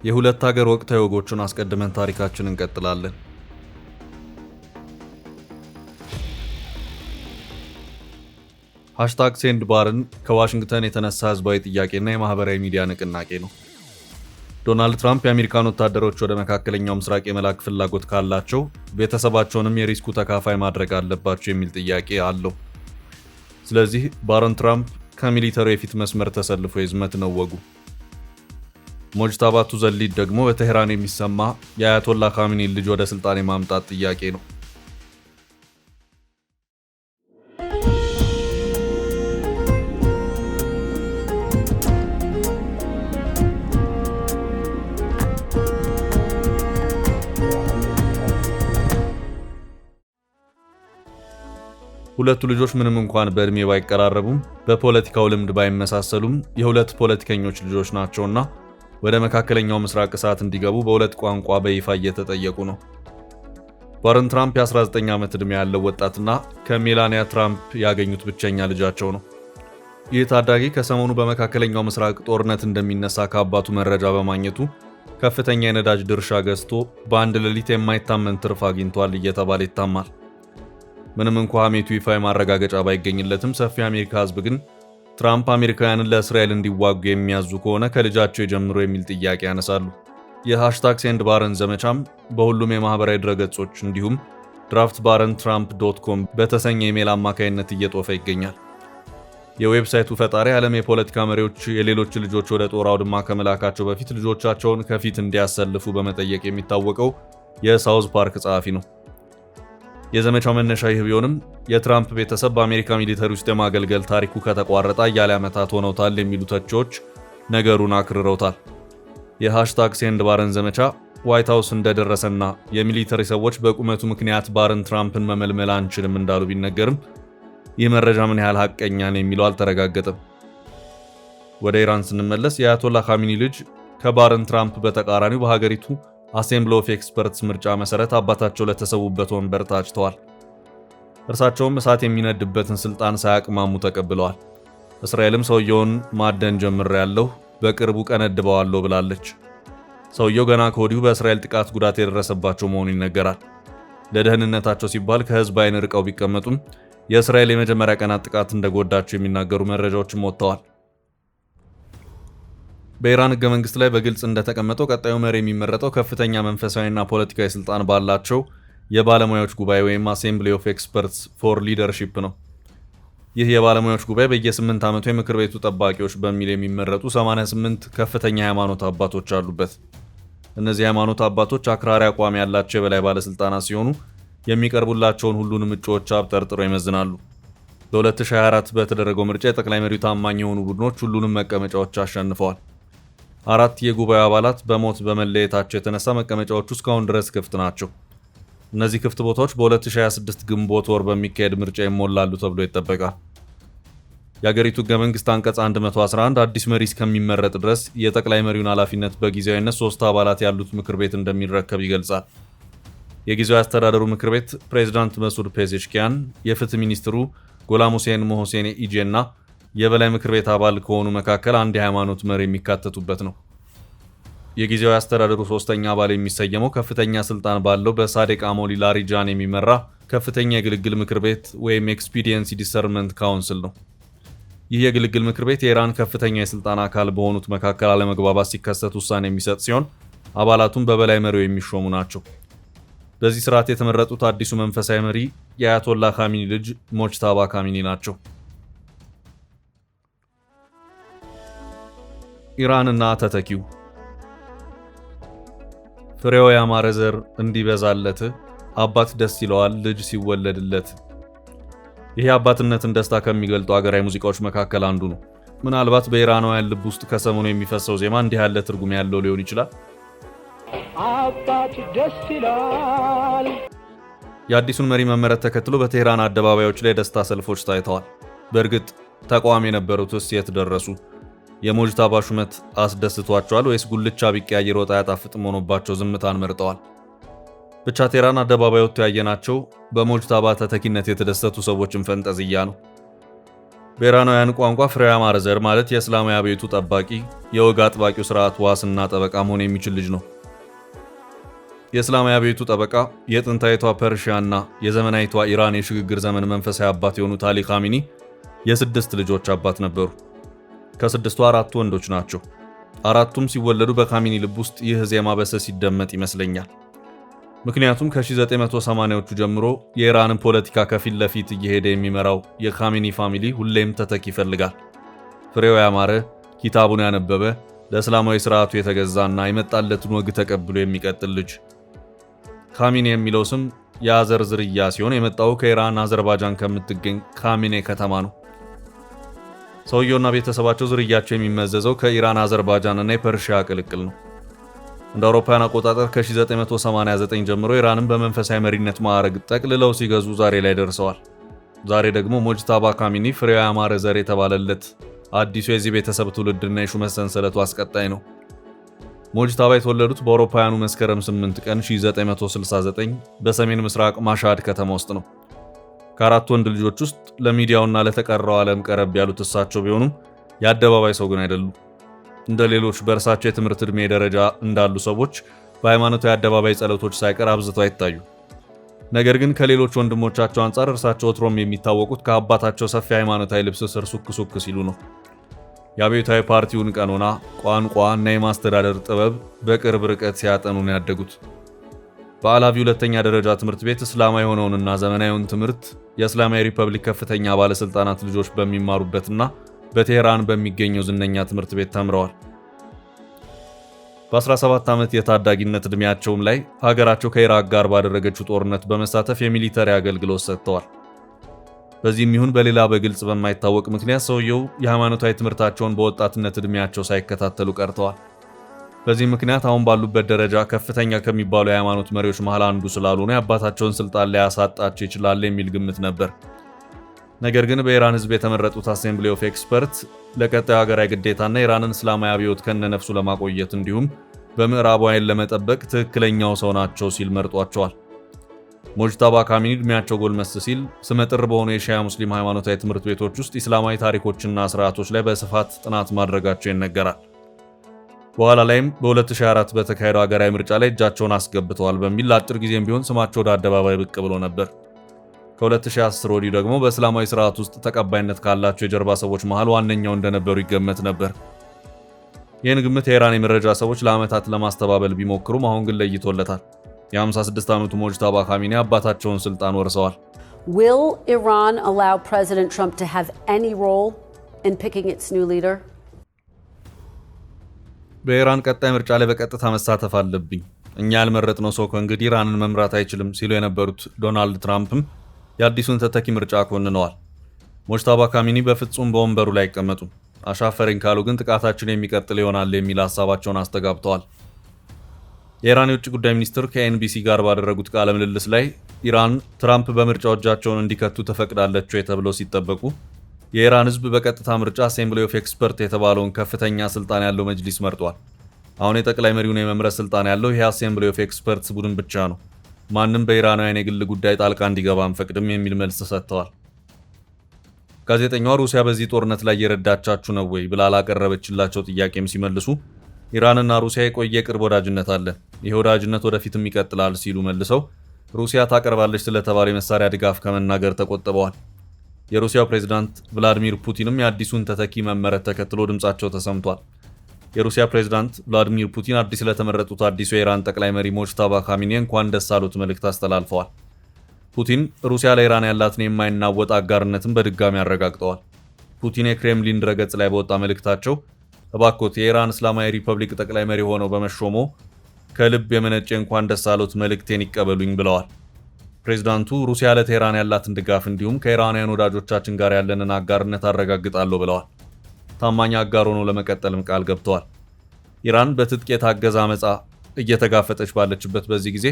የሁለት ሀገር ወቅታዊ ወጎችን አስቀድመን ታሪካችንን እንቀጥላለን። ሃሽታግ ሴንድ ባርን ከዋሽንግተን የተነሳ ህዝባዊ ጥያቄና የማህበራዊ ሚዲያ ንቅናቄ ነው። ዶናልድ ትራምፕ የአሜሪካን ወታደሮች ወደ መካከለኛው ምስራቅ የመላክ ፍላጎት ካላቸው ቤተሰባቸውንም የሪስኩ ተካፋይ ማድረግ አለባቸው የሚል ጥያቄ አለው። ስለዚህ ባረን ትራምፕ ከሚሊተሪ የፊት መስመር ተሰልፎ ይዝመት ነው ወጉ። ሞጅታባ ቱዘሊድ ደግሞ በቴህራን የሚሰማ የአያቶላ ካሚኒን ልጅ ወደ ስልጣን የማምጣት ጥያቄ ነው። ሁለቱ ልጆች ምንም እንኳን በእድሜ ባይቀራረቡም በፖለቲካው ልምድ ባይመሳሰሉም የሁለት ፖለቲከኞች ልጆች ናቸውና ወደ መካከለኛው ምስራቅ እሳት እንዲገቡ በሁለት ቋንቋ በይፋ እየተጠየቁ ነው። ባረን ትራምፕ የ19 ዓመት ዕድሜ ያለው ወጣትና ከሜላኒያ ትራምፕ ያገኙት ብቸኛ ልጃቸው ነው። ይህ ታዳጊ ከሰሞኑ በመካከለኛው ምስራቅ ጦርነት እንደሚነሳ ከአባቱ መረጃ በማግኘቱ ከፍተኛ የነዳጅ ድርሻ ገዝቶ በአንድ ሌሊት የማይታመን ትርፍ አግኝቷል እየተባለ ይታማል። ምንም እንኳ ሐሜቱ ይፋዊ ማረጋገጫ ባይገኝለትም ሰፊ የአሜሪካ ሕዝብ ግን ትራምፕ አሜሪካውያንን ለእስራኤል እንዲዋጉ የሚያዙ ከሆነ ከልጃቸው የጀምሮ የሚል ጥያቄ ያነሳሉ። የሃሽታግ ሴንድ ባረን ዘመቻም በሁሉም የማህበራዊ ድረገጾች እንዲሁም draftbarentrump.com በተሰኘ ኢሜል አማካይነት እየጦፈ ይገኛል። የዌብሳይቱ ፈጣሪ ዓለም የፖለቲካ መሪዎች የሌሎች ልጆች ወደ ጦር አውድማ ከመላካቸው በፊት ልጆቻቸውን ከፊት እንዲያሰልፉ በመጠየቅ የሚታወቀው የሳውዝ ፓርክ ጸሐፊ ነው። የዘመቻው መነሻ ይህ ቢሆንም የትራምፕ ቤተሰብ በአሜሪካ ሚሊተሪ ውስጥ የማገልገል ታሪኩ ከተቋረጠ አያሌ ዓመታት ሆነውታል የሚሉ ተቺዎች ነገሩን አክርረውታል። የሃሽታግ ሴንድ ባረን ዘመቻ ዋይት ሃውስ እንደደረሰና የሚሊተሪ ሰዎች በቁመቱ ምክንያት ባረን ትራምፕን መመልመል አንችልም እንዳሉ ቢነገርም ይህ መረጃ ምን ያህል ሐቀኛ ነው የሚለው አልተረጋገጠም። ወደ ኢራን ስንመለስ የአያቶላ ካሚኒ ልጅ ከባረን ትራምፕ በተቃራኒው በሀገሪቱ አሴምብሊ ኦፍ ኤክስፐርትስ ምርጫ መሰረት አባታቸው ለተሰዉበት ወንበር ታጭተዋል። እርሳቸውም እሳት የሚነድበትን ስልጣን ሳያቅማሙ ተቀብለዋል። እስራኤልም ሰውየውን ማደን ጀምሬያለሁ፣ በቅርቡ ቀነድበዋለሁ ብላለች። ሰውየው ገና ከወዲሁ በእስራኤል ጥቃት ጉዳት የደረሰባቸው መሆኑ ይነገራል። ለደህንነታቸው ሲባል ከህዝብ አይን ርቀው ቢቀመጡም የእስራኤል የመጀመሪያ ቀናት ጥቃት እንደጎዳቸው የሚናገሩ መረጃዎችም ወጥተዋል። በኢራን ህገ መንግስት ላይ በግልጽ እንደተቀመጠው ቀጣዩ መሪ የሚመረጠው ከፍተኛ መንፈሳዊና ፖለቲካዊ ስልጣን ባላቸው የባለሙያዎች ጉባኤ ወይም አሴምብሊ ኦፍ ኤክስፐርትስ ፎር ሊደርሺፕ ነው። ይህ የባለሙያዎች ጉባኤ በየ8 ዓመቱ የምክር ቤቱ ጠባቂዎች በሚል የሚመረጡ 88 ከፍተኛ የሃይማኖት አባቶች አሉበት። እነዚህ የሃይማኖት አባቶች አክራሪ አቋም ያላቸው የበላይ ባለስልጣናት ሲሆኑ የሚቀርቡላቸውን ሁሉንም እጩዎች አብጠርጥረው ይመዝናሉ። በ2024 በተደረገው ምርጫ የጠቅላይ መሪው ታማኝ የሆኑ ቡድኖች ሁሉንም መቀመጫዎች አሸንፈዋል። 4 የጉባኤው አባላት በሞት በመለየታቸው የተነሳ መቀመጫዎቹ እስካሁን ድረስ ክፍት ናቸው። እነዚህ ክፍት ቦታዎች በ2026 ግንቦት ወር በሚካሄድ ምርጫ ይሞላሉ ተብሎ ይጠበቃል። የአገሪቱ ህገ መንግስት አንቀጽ 111 አዲስ መሪ እስከሚመረጥ ድረስ የጠቅላይ መሪውን ኃላፊነት በጊዜያዊነት 3 አባላት ያሉት ምክር ቤት እንደሚረከብ ይገልጻል። የጊዜያዊ አስተዳደሩ ምክር ቤት ፕሬዝዳንት መሱድ ፔዜሽኪያን፣ የፍትህ ሚኒስትሩ ጎላም ሁሴን ሞሆሴኔ ኢጄ እና የበላይ ምክር ቤት አባል ከሆኑ መካከል አንድ የሃይማኖት መሪ የሚካተቱበት ነው። የጊዜያዊ አስተዳደሩ ሶስተኛ አባል የሚሰየመው ከፍተኛ ስልጣን ባለው በሳዴቅ አሞሊ ላሪጃን የሚመራ ከፍተኛ የግልግል ምክር ቤት ወይም ኤክስፒዲየንሲ ዲሰርመንት ካውንስል ነው። ይህ የግልግል ምክር ቤት የኢራን ከፍተኛ የስልጣን አካል በሆኑት መካከል አለመግባባት ሲከሰት ውሳኔ የሚሰጥ ሲሆን አባላቱም በበላይ መሪው የሚሾሙ ናቸው። በዚህ ስርዓት የተመረጡት አዲሱ መንፈሳዊ መሪ የአያቶላ ካሚኒ ልጅ ሞጅታባ ካሚኒ ናቸው። ኢራንና ተተኪው ፍሬው ያማረ ዘር እንዲበዛለት አባት ደስ ይለዋል ልጅ ሲወለድለት። ይህ አባትነትን ደስታ ከሚገልጡ አገራዊ ሙዚቃዎች መካከል አንዱ ነው። ምናልባት በኢራናውያን ልብ ውስጥ ከሰሞኑ የሚፈሰው ዜማ እንዲህ ያለ ትርጉም ያለው ሊሆን ይችላል። አባት ደስ ይላል። የአዲሱን መሪ መመረጥ ተከትሎ በቴህራን አደባባዮች ላይ ደስታ ሰልፎች ታይተዋል። በእርግጥ ተቃዋሚ የነበሩትስ የት ደረሱ? የሞጅታባ ሹመት አስደስቷቸዋል ወይስ ጉልቻ ቢቀያየር ወጥ አያጣፍጥም ሆኖባቸው ዝምታን መርጠዋል? ብቻ ቴህራን አደባባይ ወጥተው ያየናቸው በሞጅታባ ተተኪነት የተደሰቱ ሰዎችን ፈንጠዝያ ነው። በኢራናውያን ቋንቋ ፍሬው ያማረ ዘር ማለት የእስላማዊ አብዮቱ ጠባቂ፣ የወግ አጥባቂው ስርዓት ዋስና ጠበቃ መሆን የሚችል ልጅ ነው። የእስላማዊ አብዮቱ ጠበቃ የጥንታዊቷ ፐርሺያና የዘመናዊቷ ኢራን የሽግግር ዘመን መንፈሳዊ አባት የሆኑት አሊ ካሚኒ የ6 ልጆች አባት ነበሩ። ከ6ቱ 4ቱ ወንዶች ናቸው። 4ቱም ሲወለዱ በካሚኒ ልብ ውስጥ ይህ ዜማ በሰስ ሲደመጥ ይመስለኛል። ምክንያቱም ከ1980ዎቹ ጀምሮ የኢራንን ፖለቲካ ከፊት ለፊት እየሄደ የሚመራው የካሚኒ ፋሚሊ ሁሌም ተተኪ ይፈልጋል። ፍሬው ያማረ፣ ኪታቡን ያነበበ፣ ለእስላማዊ ስርዓቱ የተገዛና የመጣለትን ወግ ተቀብሎ የሚቀጥል ልጅ። ካሚኒ የሚለው ስም የአዘር ዝርያ ሲሆን የመጣው ከኢራን አዘርባጃን ከምትገኝ ካሚኔ ከተማ ነው። ሰውየውና ቤተሰባቸው ዝርያቸው የሚመዘዘው ከኢራን አዘርባጃንና የፐርሺያ ቅልቅል ነው። እንደ አውሮፓውያን አቆጣጠር ከ1989 ጀምሮ ኢራንን በመንፈሳዊ መሪነት ማዕረግ ጠቅልለው ሲገዙ ዛሬ ላይ ደርሰዋል። ዛሬ ደግሞ ሞጅታባ ካሚኒ ፍሬው ያማረ ዘር የተባለለት አዲሱ የዚህ ቤተሰብ ትውልድና የሹመት ሰንሰለቱ አስቀጣይ ነው። ሞጅታባ የተወለዱት በአውሮፓውያኑ መስከረም 8 ቀን 1969 በሰሜን ምስራቅ ማሻድ ከተማ ውስጥ ነው። ከአራት ወንድ ልጆች ውስጥ ለሚዲያውና ለተቀረው ዓለም ቀረብ ያሉት እሳቸው ቢሆኑም የአደባባይ ሰው ግን አይደሉም። እንደ ሌሎች በእርሳቸው የትምህርት ዕድሜ ደረጃ እንዳሉ ሰዎች በሃይማኖታዊ አደባባይ ጸሎቶች ሳይቀር አብዝተው አይታዩ። ነገር ግን ከሌሎች ወንድሞቻቸው አንጻር እርሳቸው ወትሮም የሚታወቁት ከአባታቸው ሰፊ ሃይማኖታዊ ልብስ ስር ሱክ ሱክ ሲሉ ነው። የአብዮታዊ ፓርቲውን ቀኖና፣ ቋንቋ እና የማስተዳደር ጥበብ በቅርብ ርቀት ሲያጠኑ ነው ያደጉት። በአላቪ ሁለተኛ ደረጃ ትምህርት ቤት እስላማዊ የሆነውንና ዘመናዊውን ትምህርት የእስላማዊ ሪፐብሊክ ከፍተኛ ባለስልጣናት ልጆች በሚማሩበትና በቴህራን በሚገኘው ዝነኛ ትምህርት ቤት ተምረዋል። በ17 ዓመት የታዳጊነት ዕድሜያቸውም ላይ ሀገራቸው ከኢራቅ ጋር ባደረገችው ጦርነት በመሳተፍ የሚሊተሪ አገልግሎት ሰጥተዋል። በዚህም ይሁን በሌላ በግልጽ በማይታወቅ ምክንያት ሰውየው የሃይማኖታዊ ትምህርታቸውን በወጣትነት ዕድሜያቸው ሳይከታተሉ ቀርተዋል። በዚህ ምክንያት አሁን ባሉበት ደረጃ ከፍተኛ ከሚባሉ የሃይማኖት መሪዎች መሃል አንዱ ስላልሆኑ የአባታቸውን ስልጣን ሊያሳጣቸው ይችላል የሚል ግምት ነበር። ነገር ግን በኢራን ሕዝብ የተመረጡት አሴምብሊ ኦፍ ኤክስፐርት ለቀጣዩ ሀገራዊ ግዴታና ኢራንን እስላማዊ አብዮት ከነነፍሱ ለማቆየት እንዲሁም በምዕራባውያን ለመጠበቅ ትክክለኛው ሰው ናቸው ሲል መርጧቸዋል። ሞጅታባ ካሚኒ ዕድሜያቸው ጎልመስ ሲል ስመጥር በሆኑ የሺያ ሙስሊም ሃይማኖታዊ ትምህርት ቤቶች ውስጥ ኢስላማዊ ታሪኮችና ስርዓቶች ላይ በስፋት ጥናት ማድረጋቸው ይነገራል። በኋላ ላይም በ2004 በተካሄደው ሀገራዊ ምርጫ ላይ እጃቸውን አስገብተዋል በሚል ለአጭር ጊዜም ቢሆን ስማቸው ወደ አደባባይ ብቅ ብሎ ነበር። ከ2010 ወዲህ ደግሞ በእስላማዊ ስርዓት ውስጥ ተቀባይነት ካላቸው የጀርባ ሰዎች መሃል ዋነኛው እንደነበሩ ይገመት ነበር። ይህን ግምት የኢራን የመረጃ ሰዎች ለዓመታት ለማስተባበል ቢሞክሩም አሁን ግን ለይቶለታል። የ56 ዓመቱ ሞጅታባ ካሚኒ አባታቸውን ስልጣን ወርሰዋል። Will Iran allow President Trump to have any role in picking its new leader? በኢራን ቀጣይ ምርጫ ላይ በቀጥታ መሳተፍ አለብኝ፣ እኛ ያልመረጥነው ሰው ከእንግዲህ ኢራንን መምራት አይችልም ሲሉ የነበሩት ዶናልድ ትራምፕም የአዲሱን ተተኪ ምርጫ ኮንነዋል። ሞጅታባ ካሚኒ በፍጹም በወንበሩ ላይ አይቀመጡም፣ አሻፈረኝ ካሉ ግን ጥቃታችን የሚቀጥል ይሆናል የሚል ሀሳባቸውን አስተጋብተዋል። የኢራን የውጭ ጉዳይ ሚኒስትር ከኤንቢሲ ጋር ባደረጉት ቃለ ምልልስ ላይ ኢራን ትራምፕ በምርጫው እጃቸውን እንዲከቱ ተፈቅዳለች ወይ ተብለው ሲጠበቁ የኢራን ሕዝብ በቀጥታ ምርጫ አሴምብሊ ኦፍ ኤክስፐርት የተባለውን ከፍተኛ ስልጣን ያለው መጅሊስ መርጧል። አሁን የጠቅላይ መሪውን የመምረጥ ስልጣን ያለው ይህ አሴምብሊ ኦፍ ኤክስፐርትስ ቡድን ብቻ ነው። ማንም በኢራናውያን የግል ጉዳይ ጣልቃ እንዲገባ አንፈቅድም የሚል መልስ ሰጥተዋል። ጋዜጠኛዋ ሩሲያ በዚህ ጦርነት ላይ እየረዳቻችሁ ነው ወይ ብላ ላቀረበችላቸው ጥያቄም ሲመልሱ ኢራንና ሩሲያ የቆየ ቅርብ ወዳጅነት አለ፣ ይህ ወዳጅነት ወደፊትም ይቀጥላል ሲሉ መልሰው ሩሲያ ታቀርባለች ስለተባለ የመሳሪያ ድጋፍ ከመናገር ተቆጥበዋል። የሩሲያው ፕሬዝዳንት ቭላዲሚር ፑቲንም የአዲሱን ተተኪ መመረጥ ተከትሎ ድምጻቸው ተሰምቷል። የሩሲያ ፕሬዝዳንት ቭላዲሚር ፑቲን አዲስ ለተመረጡት አዲሱ የኢራን ጠቅላይ መሪ ሞጅታባ ካሚኒ እንኳን ደስ አሉት መልእክት አስተላልፈዋል። ፑቲን ሩሲያ ለኢራን ያላትን የማይናወጥ አጋርነትን በድጋሚ አረጋግጠዋል። ፑቲን የክሬምሊን ድረገጽ ላይ በወጣ መልእክታቸው እባክዎት የኢራን እስላማዊ ሪፐብሊክ ጠቅላይ መሪ ሆነው በመሾሞ ከልብ የመነጨ እንኳን ደስ አሉት መልእክቴን ይቀበሉኝ ብለዋል። ፕሬዝዳንቱ ሩሲያ ለቴህራን ያላትን ድጋፍ እንዲሁም ከኢራናውያን ወዳጆቻችን ጋር ያለንን አጋርነት አረጋግጣለሁ ብለዋል። ታማኝ አጋር ሆኖ ለመቀጠልም ቃል ገብተዋል። ኢራን በትጥቅ የታገዘ አመጻ እየተጋፈጠች ባለችበት በዚህ ጊዜ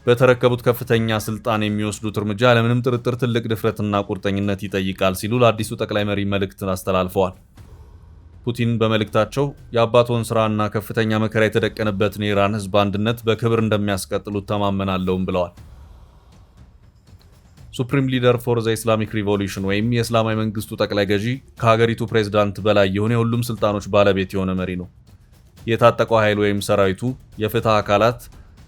በተረከቡት ከፍተኛ ስልጣን የሚወስዱት እርምጃ ያለምንም ጥርጥር ትልቅ ድፍረትና ቁርጠኝነት ይጠይቃል ሲሉ ለአዲሱ ጠቅላይ መሪ መልእክትን አስተላልፈዋል። ፑቲን በመልእክታቸው የአባቶን ስራና ከፍተኛ መከራ የተደቀነበትን የኢራን ሕዝብ አንድነት በክብር እንደሚያስቀጥሉት ተማመናለሁም ብለዋል። ሱፕሪም ሊደር ፎር ዘ ኢስላሚክ ሪቮሉሽን ወይም የእስላማዊ መንግስቱ ጠቅላይ ገዢ ከሀገሪቱ ፕሬዝዳንት በላይ የሆነ የሁሉም ስልጣኖች ባለቤት የሆነ መሪ ነው። የታጠቀው ኃይል ወይም ሰራዊቱ፣ የፍትህ አካላት፣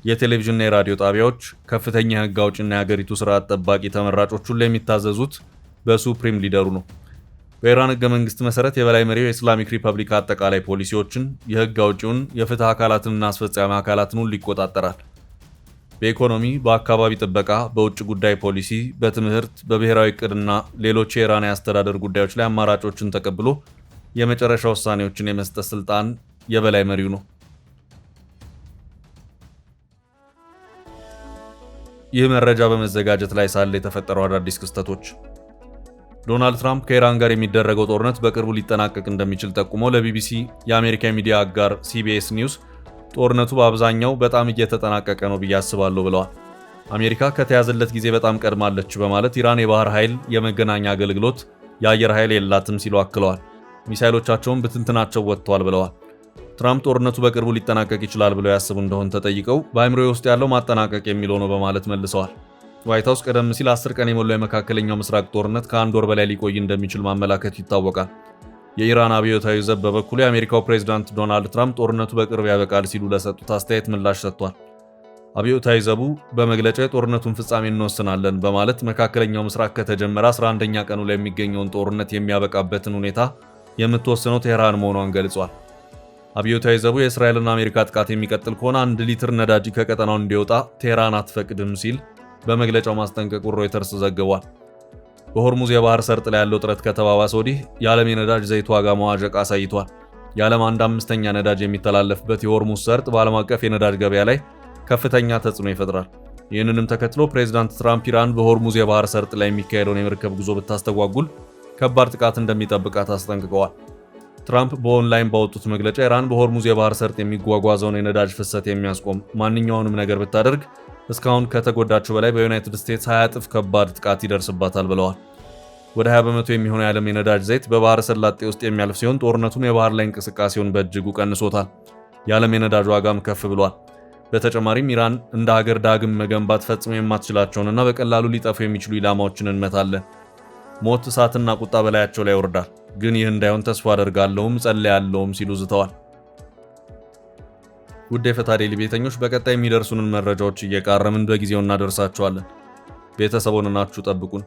የቴሌቪዥንና የራዲዮ ጣቢያዎች፣ ከፍተኛ የህግ አውጭና የሀገሪቱ ስርዓት ጠባቂ ተመራጮች ሁሉ የሚታዘዙት በሱፕሪም ሊደሩ ነው። በኢራን ህገ መንግስት መሰረት የበላይ መሪው የኢስላሚክ ሪፐብሊክ አጠቃላይ ፖሊሲዎችን፣ የህግ አውጪውን፣ የፍትህ አካላትንና አስፈጻሚ አካላትን ሁሉ ይቆጣጠራል። በኢኮኖሚ፣ በአካባቢ ጥበቃ፣ በውጭ ጉዳይ ፖሊሲ፣ በትምህርት፣ በብሔራዊ እቅድና ሌሎች የኢራን የአስተዳደር ጉዳዮች ላይ አማራጮችን ተቀብሎ የመጨረሻ ውሳኔዎችን የመስጠት ስልጣን የበላይ መሪው ነው። ይህ መረጃ በመዘጋጀት ላይ ሳለ የተፈጠሩ አዳዲስ ክስተቶች። ዶናልድ ትራምፕ ከኢራን ጋር የሚደረገው ጦርነት በቅርቡ ሊጠናቀቅ እንደሚችል ጠቁሞ ለቢቢሲ የአሜሪካ ሚዲያ አጋር ሲቢኤስ ኒውስ ጦርነቱ በአብዛኛው በጣም እየተጠናቀቀ ነው ብዬ አስባለሁ ብለዋል። አሜሪካ ከተያዘለት ጊዜ በጣም ቀድማለች በማለት ኢራን የባህር ኃይል፣ የመገናኛ አገልግሎት፣ የአየር ኃይል የላትም ሲሉ አክለዋል። ሚሳይሎቻቸውን ብትንትናቸው ወጥተዋል ብለዋል። ትራምፕ ጦርነቱ በቅርቡ ሊጠናቀቅ ይችላል ብለው ያስቡ እንደሆን ተጠይቀው በአእምሮዬ ውስጥ ያለው ማጠናቀቅ የሚለው ነው በማለት መልሰዋል። ዋይት ሃውስ ቀደም ሲል 10 ቀን የሞላው የመካከለኛው ምስራቅ ጦርነት ከአንድ ወር በላይ ሊቆይ እንደሚችል ማመላከቱ ይታወቃል። የኢራን አብዮታዊ ዘብ በበኩሉ የአሜሪካው ፕሬዝዳንት ዶናልድ ትራምፕ ጦርነቱ በቅርብ ያበቃል ሲሉ ለሰጡት አስተያየት ምላሽ ሰጥቷል። አብዮታዊ ዘቡ በመግለጫ የጦርነቱን ፍጻሜ እንወስናለን በማለት መካከለኛው ምስራቅ ከተጀመረ 11ኛ ቀኑ ላይ የሚገኘውን ጦርነት የሚያበቃበትን ሁኔታ የምትወስነው ቴህራን መሆኗን ገልጿል። አብዮታዊ ዘቡ የእስራኤልና አሜሪካ ጥቃት የሚቀጥል ከሆነ 1 ሊትር ነዳጅ ከቀጠናው እንዲወጣ ቴህራን አትፈቅድም ሲል በመግለጫው ማስጠንቀቁን ሮይተርስ ዘግቧል። በሆርሙዝ የባህር ሰርጥ ላይ ያለው ጥረት ከተባባሰ ወዲህ የዓለም የነዳጅ ዘይት ዋጋ መዋዠቅ አሳይቷል። የዓለም 1/5 ነዳጅ የሚተላለፍበት የሆርሙዝ ሰርጥ በዓለም አቀፍ የነዳጅ ገበያ ላይ ከፍተኛ ተጽዕኖ ይፈጥራል። ይህንንም ተከትሎ ፕሬዝዳንት ትራምፕ ኢራን በሆርሙዝ የባህር ሰርጥ ላይ የሚካሄደውን የመርከብ ጉዞ ብታስተጓጉል ከባድ ጥቃት እንደሚጠብቃት አስጠንቅቀዋል። ትራምፕ በኦንላይን ባወጡት መግለጫ ኢራን በሆርሙዝ የባህር ሰርጥ የሚጓጓዘውን የነዳጅ ፍሰት የሚያስቆም ማንኛውንም ነገር ብታደርግ እስካሁን ከተጎዳቸው በላይ በዩናይትድ ስቴትስ 20 እጥፍ ከባድ ጥቃት ይደርስባታል ብለዋል። ወደ 20 በመቶ የሚሆነው የዓለም የነዳጅ ዘይት በባህረ ሰላጤ ውስጥ የሚያልፍ ሲሆን ጦርነቱም የባህር ላይ እንቅስቃሴውን በእጅጉ ቀንሶታል። የዓለም የነዳጅ ዋጋም ከፍ ብሏል። በተጨማሪም ኢራን እንደ ሀገር ዳግም መገንባት ፈጽሞ የማትችላቸውንና በቀላሉ ሊጠፉ የሚችሉ ኢላማዎችን እንመታለን። ሞት፣ እሳትና ቁጣ በላያቸው ላይ ይወርዳል። ግን ይህ እንዳይሆን ተስፋ አደርጋለሁም ጸልያለሁም ሲሉ ዝተዋል። ውድ የፈታ ዴይሊ ቤተኞች በቀጣይ የሚደርሱንን መረጃዎች እየቃረምን በጊዜው እናደርሳቸዋለን። ቤተሰቡን ናችሁ ጠብቁን።